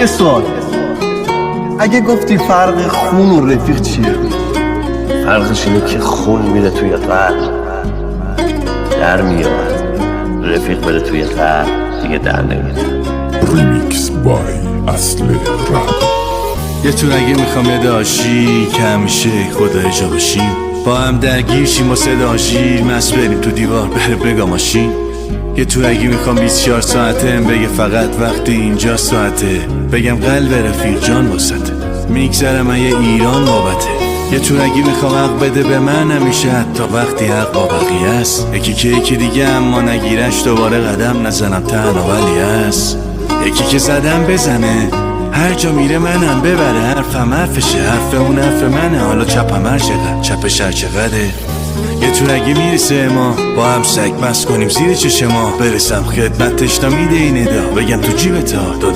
یه سوال، اگه گفتی فرق خون و رفیق چیه؟ فرقش اینه که خون میره توی قلب در میاد، رفیق بره توی قلب دیگه در نمیاد. ریمیکس بای اصل رپ. یه تو اگه میخوام یه داشی که همیشه خدا جا باشیم، با هم درگیر شیم و صداشیر مست بریم تو دیوار بره بگا ماشین. یه تو اگه میخوام 24 ساعته بگه فقط وقتی اینجا ساعته، بگم قلب رفیق جان واسطه، میگذره من یه ایران بابته. یه تو اگه میخوام حق بده به من همیشه حتی وقتی حق با بقیه است، یکی که یکی دیگه اما نگیرش دوباره قدم نزنم تنها ولی هست، یکی که زدم بزنه هر جا میره منم ببره، حرفم حرفشه حرف اون حرف منه، حالا چپم هر چقدر چپش هر چقدره. یه تو اگه میرسه ما با هم سگ بس کنیم زیر چشم ما، برسم خدمتش تا میده این ادا بگم تو جیبتا دادا